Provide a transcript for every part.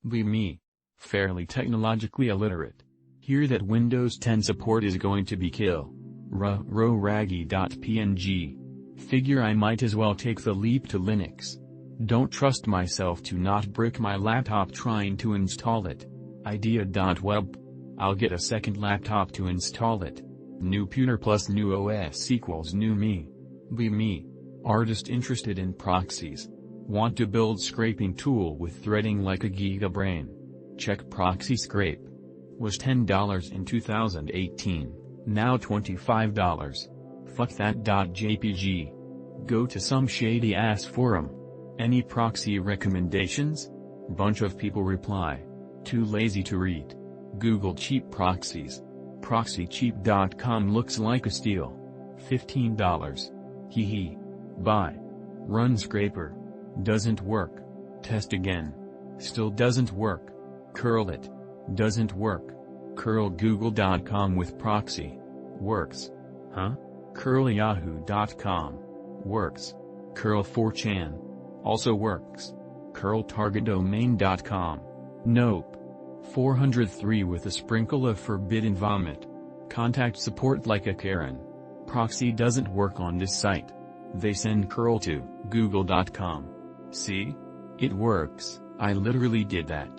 Be me. Fairly technologically illiterate. Hear that Windows 10 support is going to be kill. Raggy.png. Figure I might as well take the leap to Linux. Don't trust myself to not brick my laptop trying to install it. Idea.web. I'll get a second laptop to install it. New computer plus new OS equals new me. Be me. Artist interested in proxies. Want to build scraping tool with threading like a gigabrain. Check proxy scrape. Was $10 in 2018, now $25. Fuck that. .jpg. Go to some shady ass forum. Any proxy recommendations? Bunch of people reply. Too lazy to read. Google cheap proxies. Proxycheap.com looks like a steal. $15. Hee hee. Buy. Run scraper. Doesn't work. Test again. Still doesn't work. Curl it. Doesn't work. Curl google.com with proxy. Works. Huh? Curl yahoo.com. Works. Curl 4chan. Also works. Curl targetdomain.com. Nope. 403 with a sprinkle of forbidden vomit. Contact support like a Karen. Proxy doesn't work on this site. They send curl to google.com. See? It works. I literally did that.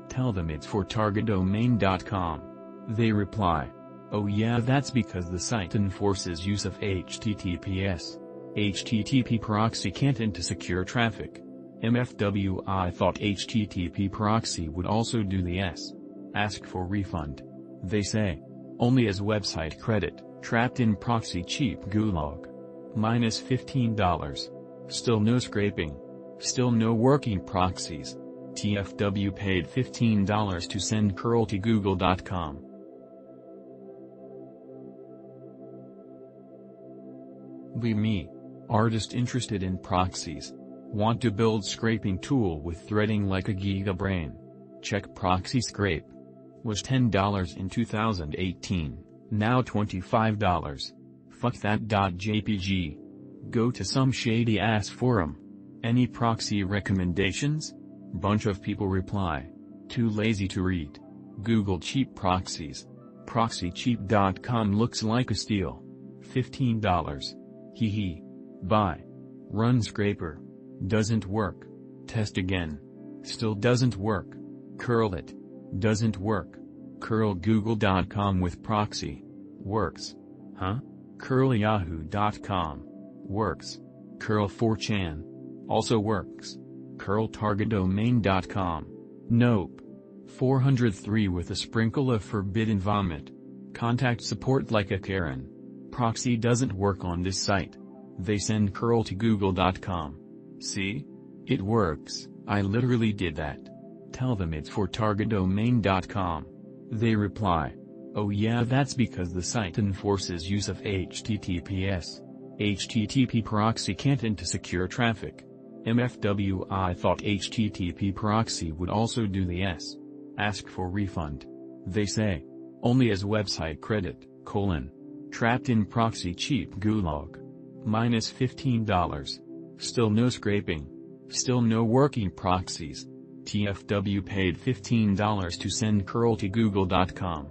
Tell them it's for targetdomain.com. They reply. Oh yeah, that's because the site enforces use of HTTPS. HTTP proxy can't into secure traffic. MFW. I thought HTTP proxy would also do the S. Ask for refund. They say. Only as website credit, trapped in proxy cheap gulag. Minus $15. Still no scraping. Still no working proxies. TFW paid $15 to send curl to google.com. Be me. Artist interested in proxies. Want to build scraping tool with threading like a gigabrain. Check proxy scrape. Was $10 in 2018, now $25. Fuck that. .jpg. Go to some shady ass forum. Any proxy recommendations? Bunch of people reply. Too lazy to read. Google cheap proxies. Proxycheap.com looks like a steal. $15. Hee hee. Buy. Run scraper. Doesn't work. Test again. Still doesn't work. Curl it. Doesn't work. Curl google.com with proxy. Works. Huh? Curl yahoo.com. Works. Curl 4chan. Also works. Curl targetdomain.com. Nope. 403 with a sprinkle of forbidden vomit. Contact support like a Karen. Proxy doesn't work on this site. They send curl to google.com. See? It works. I literally did that. Tell them it's for targetdomain.com. They reply. Oh yeah, that's because the site enforces use of HTTPS. HTTP proxy can't into secure traffic. MFW. I thought HTTP proxy would also do the S. Ask for refund. They say. Only as website credit, trapped in proxy cheap gulag. Minus $15. Still no scraping. Still no working proxies. TFW paid $15 to send curl to google.com.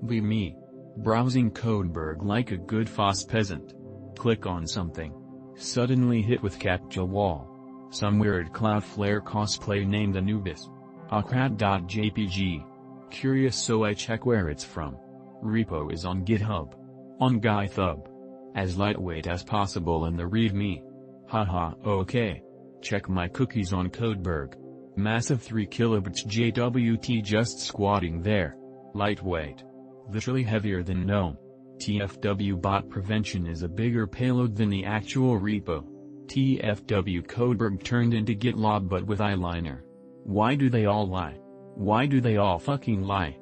Be me. Browsing Codeberg like a good FOSS peasant. Click on something. Suddenly hit with captcha wall. Some weird Cloudflare cosplay named Anubis. Akrat.jpg. Curious, so I check where it's from. Repo is on GitHub. On GitHub. As lightweight as possible in the readme. Haha, okay. Check my cookies on Codeberg. Massive 3 kilobits JWT just squatting there. Lightweight. Literally heavier than GNOME. TFW bot prevention is a bigger payload than the actual repo. TFW Codeberg turned into GitLab but with eyeliner. Why do they all lie? Why do they all fucking lie?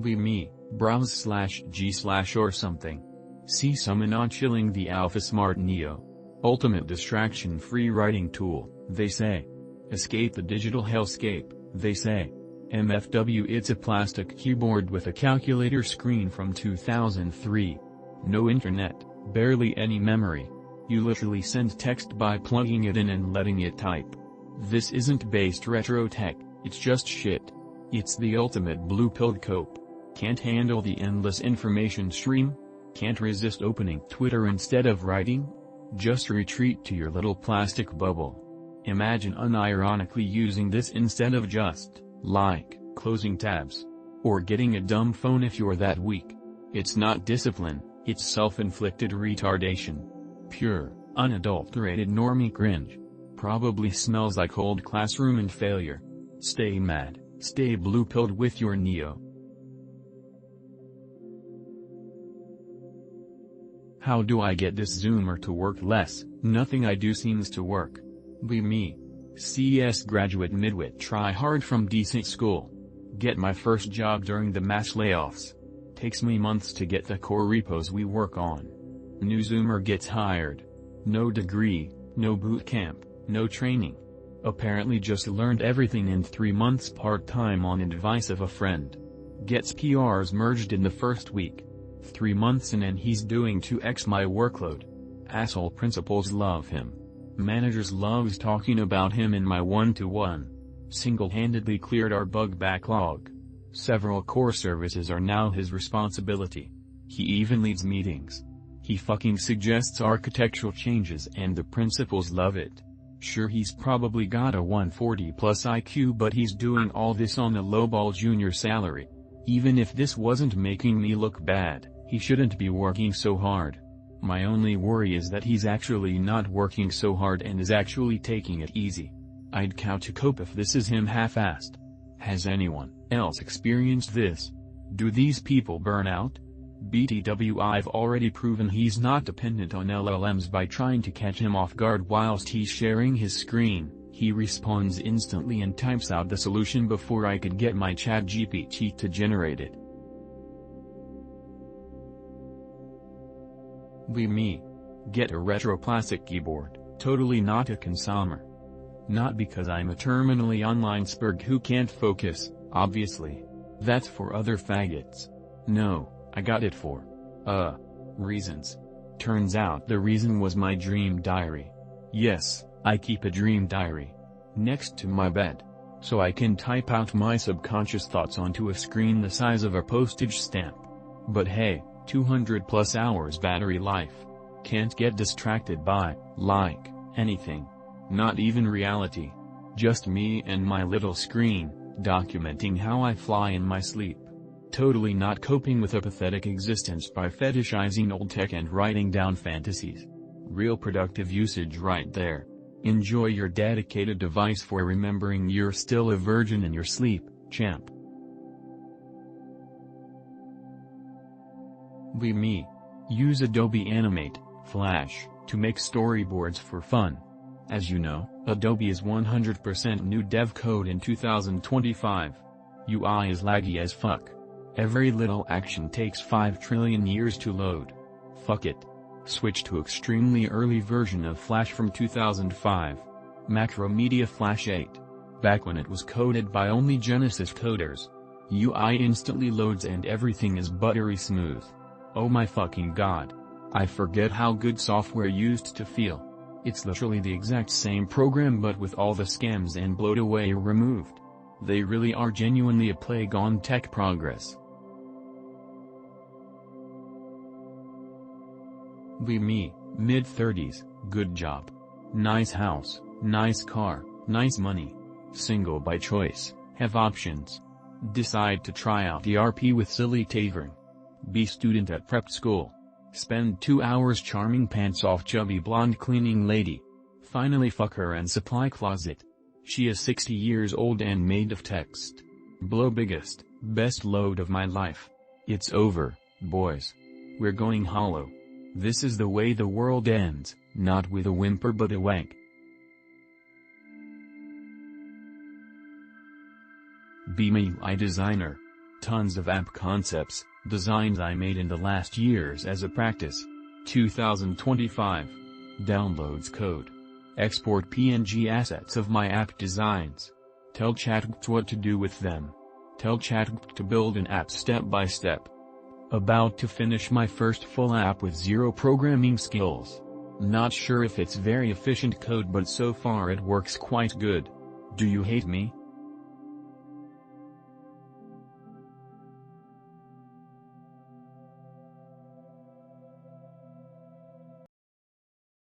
Be me. Browse /g/ or something. See summon on chilling the Alpha Smart Neo. Ultimate distraction-free writing tool, they say. Escape the digital hellscape, they say. MFW. It's a plastic keyboard with a calculator screen from 2003. No internet, Barely any memory. You literally send text by plugging it in and letting it type. This isn't based retro tech, it's just shit. It's the ultimate blue-pilled cope. Can't handle the endless information stream? Can't resist opening Twitter instead of writing? Just retreat to your little plastic bubble. Imagine unironically using this instead of just, closing tabs. Or getting a dumb phone if you're that weak. It's not discipline, it's self-inflicted retardation. Pure, unadulterated normie cringe. Probably smells like old classroom and failure. Stay mad, stay blue-pilled with your Neo. How do I get this Zoomer to work less? Nothing I do seems to work. Be me. CS graduate midwit try hard from decent school. Get my first job during the mass layoffs. Takes me months to get the core repos we work on. New Zoomer gets hired. No degree, no boot camp, no training. Apparently just learned everything in 3 months part-time on advice of a friend. Gets PRs merged in the first week. 3 months in and he's doing 2x my workload. Asshole principals love him. Managers loves talking about him in my one-to-one. Single-handedly cleared our bug backlog. Several core services are now his responsibility. He even leads meetings. He fucking suggests architectural changes and the principals love it. Sure, he's probably got a 140 plus IQ, but he's doing all this on a lowball junior salary. Even if this wasn't making me look bad, he shouldn't be working so hard. My only worry is that he's actually not working so hard and is actually taking it easy. I'd couch a cope if this is him half-assed. Has anyone else experienced this? Do these people burn out? BTW, I've already proven he's not dependent on LLMs by trying to catch him off guard whilst he's sharing his screen. He responds instantly and types out the solution before I could get my ChatGPT to generate it. Be me. Get a retro plastic keyboard, totally not a consumer. Not because I'm a terminally online spurg who can't focus, obviously. That's for other faggots. No, I got it for, reasons. Turns out the reason was my dream diary. Yes, I keep a dream diary. Next to my bed. So I can type out my subconscious thoughts onto a screen the size of a postage stamp. But hey, 200 plus hours battery life. Can't get distracted by, anything. Not even reality. Just me and my little screen, documenting how I fly in my sleep. Totally not coping with a pathetic existence by fetishizing old tech and writing down fantasies. Real productive usage right there. Enjoy your dedicated device for remembering you're still a virgin in your sleep, champ. Be me. Use Adobe Animate, Flash, to make storyboards for fun. As you know, Adobe is 100% new dev code in 2025. UI is laggy as fuck. Every little action takes 5 trillion years to load. Fuck it. Switch to extremely early version of Flash from 2005. Macromedia Flash 8. Back when it was coded by only Genesis coders. UI instantly loads and everything is buttery smooth. Oh my fucking god. I forget how good software used to feel. It's literally the exact same program but with all the scams and bloatware removed. They really are genuinely a plague on tech progress. Be me, mid-30s, good job. Nice house, nice car, nice money. Single by choice, have options. Decide to try out ERP with silly tavern. Be student at prep school. Spend 2 hours charming pants off chubby blonde cleaning lady. Finally fuck her and supply closet. She is 60 years old and made of text. Blow biggest, best load of my life. It's over, boys. We're going hollow. This is the way the world ends, not with a whimper but a wank. Be me, UI designer. Tons of app concepts, designs I made in the last years as a practice. 2025. Downloads code. Export PNG assets of my app designs. Tell ChatGPT what to do with them. Tell ChatGPT to build an app step by step. About to finish my first full app with zero programming skills. Not sure if it's very efficient code, but so far it works quite good. Do you hate me?